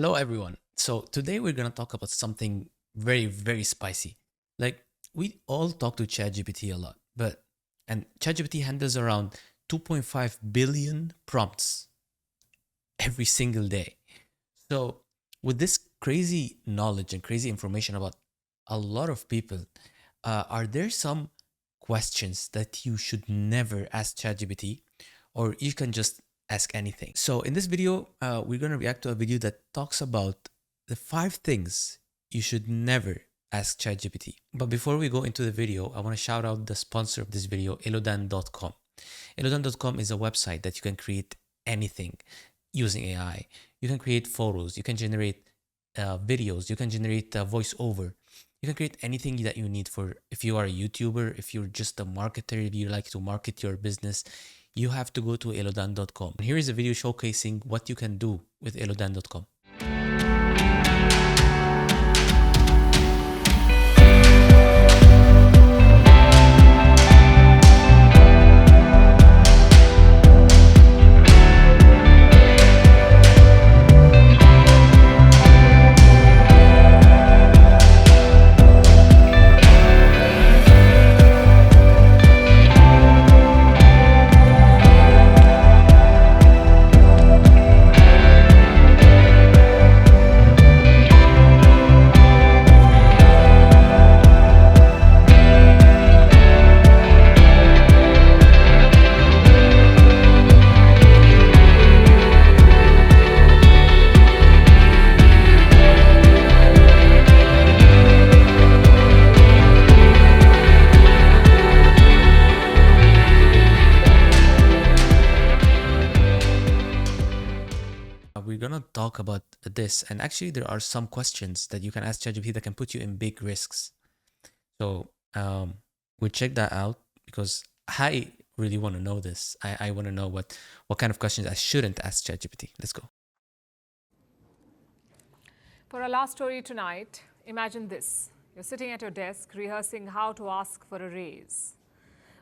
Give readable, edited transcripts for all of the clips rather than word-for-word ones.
Hello, everyone. So today we're gonna talk about something very, very spicy. Like we all talk to ChatGPT a lot, and ChatGPT handles around 2.5 billion prompts every single day. So with this crazy knowledge and crazy information about a lot of people, are there some questions that you should never ask ChatGPT, or you can just ask anything? So in this video, we're gonna react to a video that talks about the 5 things you should never ask ChatGPT. But before we go into the video, I want to shout out the sponsor of this video, elodan.com. Elodan.com is a website that you can create anything using AI. You can create photos, you can generate videos, you can generate voiceover. You can create anything that you need for if you are a YouTuber, if you're just a marketer, if you like to market your business, you have to go to elodan.com. Here is a video showcasing what you can do with elodan.com. We're gonna talk about this, and actually, there are some questions that you can ask ChatGPT that can put you in big risks. So we'll check that out because I really want to know this. I want to know what kind of questions I shouldn't ask ChatGPT. Let's go. For our last story tonight, imagine this. You're sitting at your desk rehearsing how to ask for a raise.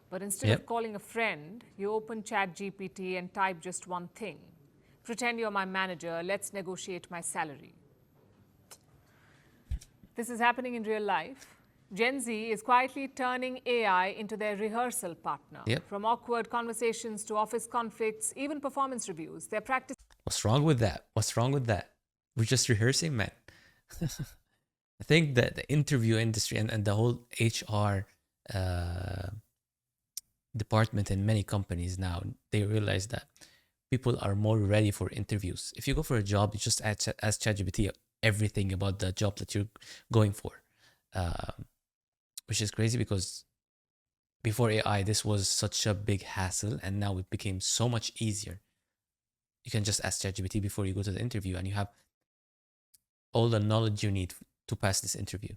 But instead of Yep. calling a friend, you open ChatGPT and type just one thing. Pretend you're my manager, let's negotiate my salary. This is happening in real life. Gen Z is quietly turning AI into their rehearsal partner. Yep. From awkward conversations to office conflicts, even performance reviews, they're practicing. What's wrong with that? What's wrong with that? We're just rehearsing, man. I think that the interview industry and the whole HR department in many companies now, they realize that people are more ready for interviews. If you go for a job, you just ask ChatGPT everything about the job that you're going for, which is crazy because before AI, this was such a big hassle, and now it became so much easier. You can just ask ChatGPT before you go to the interview, and you have all the knowledge you need to pass this interview.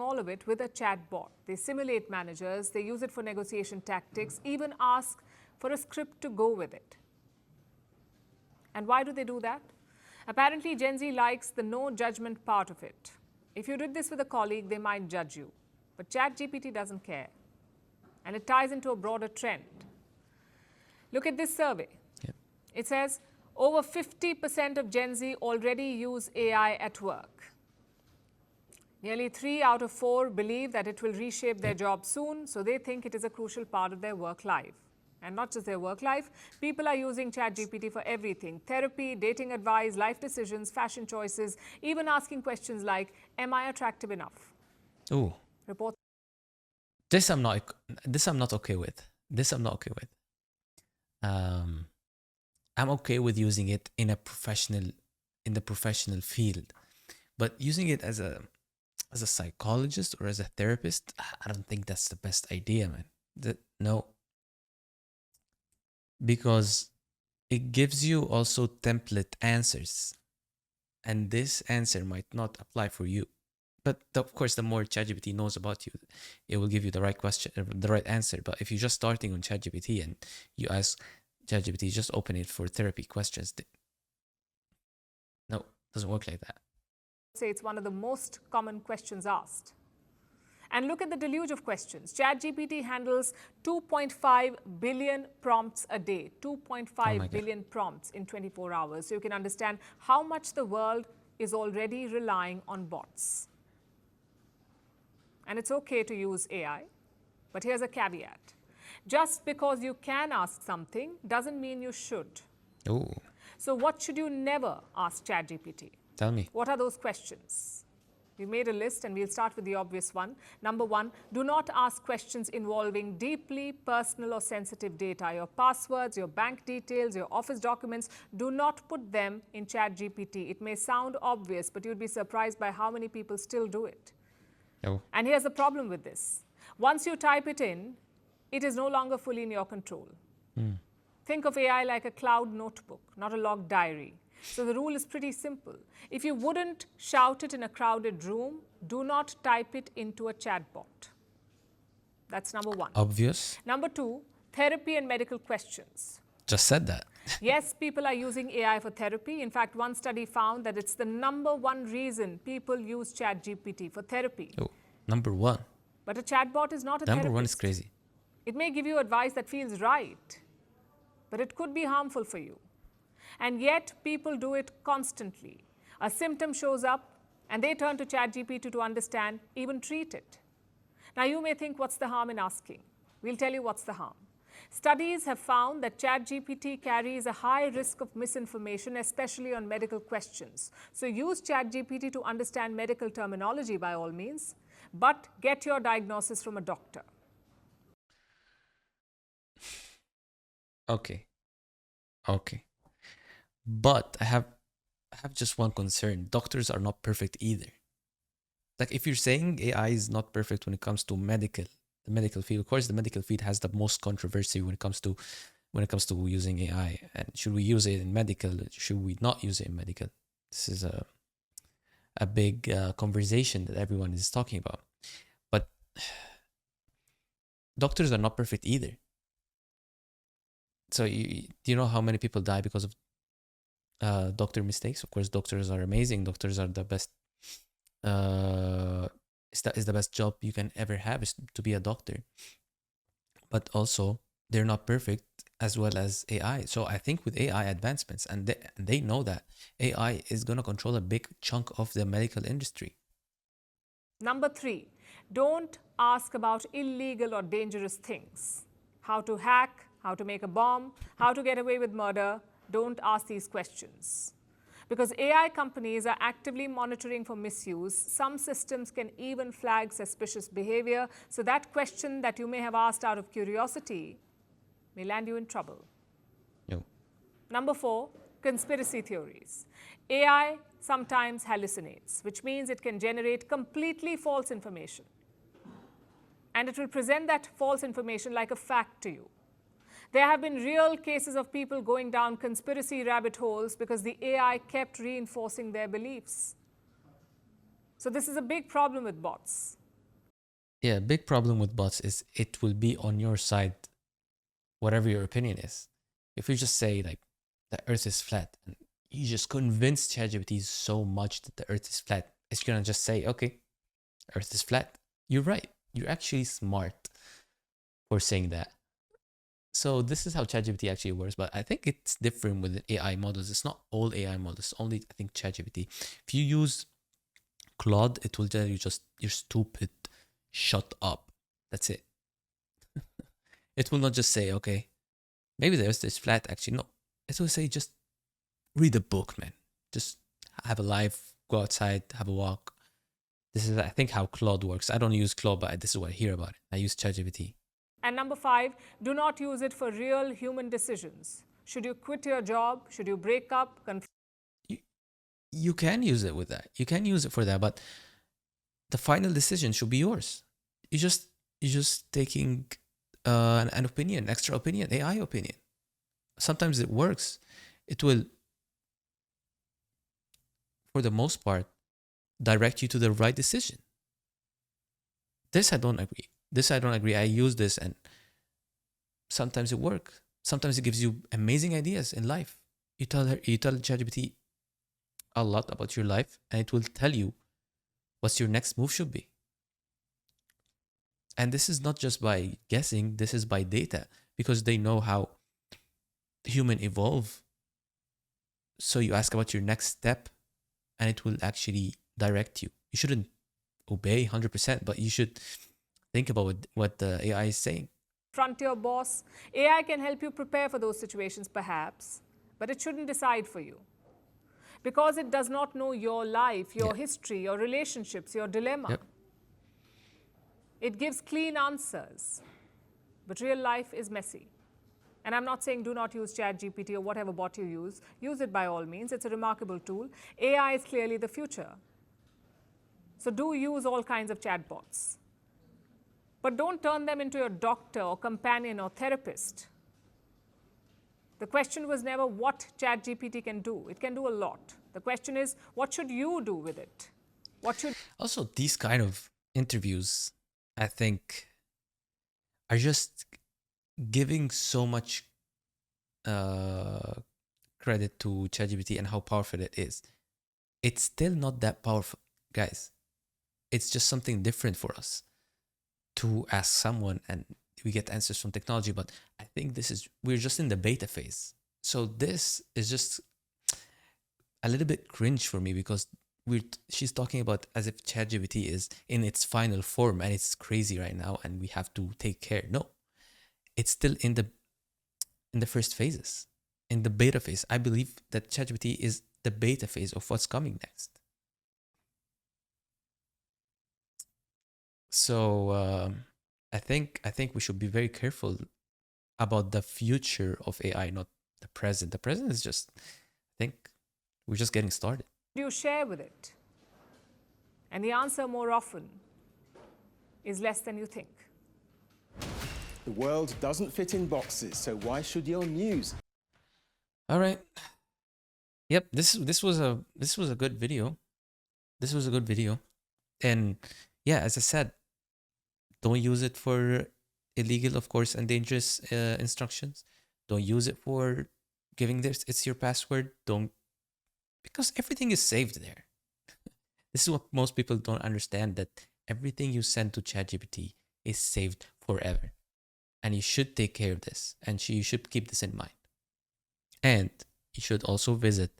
All of it with a chatbot. They simulate managers, they use it for negotiation tactics, even ask for a script to go with it. And why do they do that? Apparently, Gen Z likes the no judgment part of it. If you did this with a colleague, they might judge you. But ChatGPT doesn't care. And it ties into a broader trend. Look at this survey. Yep. It says over 50% of Gen Z already use AI at work. Nearly 3 out of 4 believe that it will reshape their job soon, so they think it is a crucial part of their work life. And not just their work life, people are using ChatGPT for everything: therapy, dating advice, life decisions, fashion choices, even asking questions like, am I attractive enough? Oh, Reports this I'm not. This I'm not okay with. This I'm not okay with. I'm okay with using it in the professional field, but using it as a psychologist or as a therapist, I don't think that's the best idea, man. No, because it gives you also template answers, and this answer might not apply for you. But of course, the more ChatGPT knows about you, it will give you the right question, the right answer. But if you're just starting on ChatGPT and you ask ChatGPT, just open it for therapy questions, no, doesn't work like that. say it's one of the most common questions asked. And look at the deluge of questions. ChatGPT handles 2.5 billion prompts a day, 2.5 Oh my God. billion prompts in 24 hours. So you can understand how much the world is already relying on bots. And it's okay to use AI, but here's a caveat. Just because you can ask something doesn't mean you should. Oh, So, what should you never ask ChatGPT? tell me. What are those questions? We made a list and we'll start with the obvious one. Number one, do not ask questions involving deeply personal or sensitive data. Your passwords, your bank details, your office documents, do not put them in ChatGPT. It may sound obvious, but you'd be surprised by how many people still do it. Oh, And here's the problem with this. Once you type it in, it is no longer fully in your control. Think of AI like a cloud notebook, not a log diary. So the rule is pretty simple. If you wouldn't shout it in a crowded room, do not type it into a chatbot. That's number one. obvious. Number two, therapy and medical questions. Just said that. Yes, people are using AI for therapy. In fact, one study found that it's the number one reason people use ChatGPT for therapy. Oh, number one. But a chatbot is not a Number therapist. one is crazy. It may give you advice that feels right, but it could be harmful for you. And yet, people do it constantly. A symptom shows up, and they turn to ChatGPT to understand, even treat it. Now, you may think, what's the harm in asking? We'll tell you what's the harm. Studies have found that ChatGPT carries a high risk of misinformation, especially on medical questions. So use ChatGPT to understand medical terminology by all means, but get your diagnosis from a doctor. Okay. Okay. But I have just one concern. Doctors are not perfect either. Like if you're saying AI is not perfect when it comes to the medical field, of course the medical field has the most controversy when it comes to using AI. And should we use it in medical? Should we not use it in medical? This is a big conversation that everyone is talking about. But doctors are not perfect either. So do you know how many people die because of doctor mistakes? Of course, doctors are amazing. Doctors are the best. Is the best job you can ever have, is to be a doctor. But also, they're not perfect as well as AI. So I think with AI advancements, and they know that AI is gonna control a big chunk of the medical industry. Number three, don't ask about illegal or dangerous things. How to hack, how to make a bomb, how to get away with murder. Don't ask these questions. Because AI companies are actively monitoring for misuse, some systems can even flag suspicious behavior. So that question that you may have asked out of curiosity may land you in trouble. No. Number four, conspiracy theories. AI sometimes hallucinates, which means it can generate completely false information. And it will present that false information like a fact to you. There have been real cases of people going down conspiracy rabbit holes because the AI kept reinforcing their beliefs. So this is a big problem with bots. Yeah, big problem with bots is it will be on your side, whatever your opinion is. If you just say like the Earth is flat, and you just convince ChatGPT so much that the Earth is flat, it's gonna just say, okay, Earth is flat. You're right. You're actually smart for saying that. So this is how ChatGPT actually works, but I think it's different with the AI models. It's not all AI models, only I think ChatGPT. If you use Claude, it will tell you just, you're stupid, shut up. That's it. It will not just say, okay, maybe the earth is flat actually. No, it will say just read a book, man. Just have a life, go outside, have a walk. This is, I think, how Claude works. I don't use Claude, but this is what I hear about it. I use ChatGPT. And number five, do not use it for real human decisions. Should you quit your job? Should you break up? You can use it with that. You can use it for that, but the final decision should be yours. You're just taking an opinion, extra opinion, AI opinion. Sometimes it works. It will, for the most part, direct you to the right decision. This I don't agree. I use this and sometimes it works. Sometimes it gives you amazing ideas in life. You tell ChatGPT a lot about your life and it will tell you what your next move should be. And this is not just by guessing, this is by data, because they know how human evolve. So you ask about your next step and it will actually direct you. You shouldn't obey 100%, but you should think about what the AI is saying. Frontier boss. AI can help you prepare for those situations, perhaps, but it shouldn't decide for you because it does not know your life, Yeah. your history, your relationships, your dilemma. Yep. It gives clean answers, but real life is messy. And I'm not saying do not use ChatGPT or whatever bot you use. Use it by all means. It's a remarkable tool. AI is clearly the future. So do use all kinds of chatbots. But don't turn them into your doctor or companion or therapist. The question was never what ChatGPT can do. It can do a lot. The question is, what should you do with it? What should Also, these kind of interviews, I think, are just giving so much credit to ChatGPT and how powerful it is. It's still not that powerful, guys. It's just something different for us to ask someone and we get answers from technology. But I think we're just in the beta phase. So this is just a little bit cringe for me because she's talking about as if ChatGPT is in its final form and it's crazy right now and we have to take care. No, it's still in the first phases, in the beta phase. I believe that ChatGPT is the beta phase of what's coming next. So I think we should be very careful about the future of AI, not the present. The present is just, I think we're just getting started. you share with it? And the answer more often is less than you think. The world doesn't fit in boxes, so why should your news? All right. Yep. This was a good video. This was a good video, and yeah, as I said, don't use it for illegal, of course, and dangerous instructions. Don't use it for giving this. It's your password. Don't, because everything is saved there. This is what most people don't understand, that everything you send to ChatGPT is saved forever. And you should take care of this. And you should keep this in mind. And you should also visit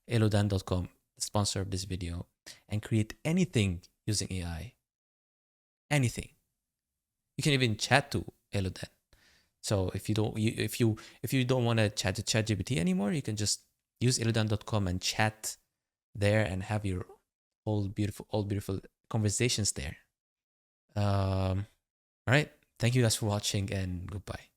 elodan.com, the sponsor of this video, and create anything using AI. Anything. You can even chat to Elodan. So if you don't want to chat to ChatGPT anymore, you can just use elodan.com and chat there and have your all beautiful conversations there. All right. Thank you guys for watching and goodbye.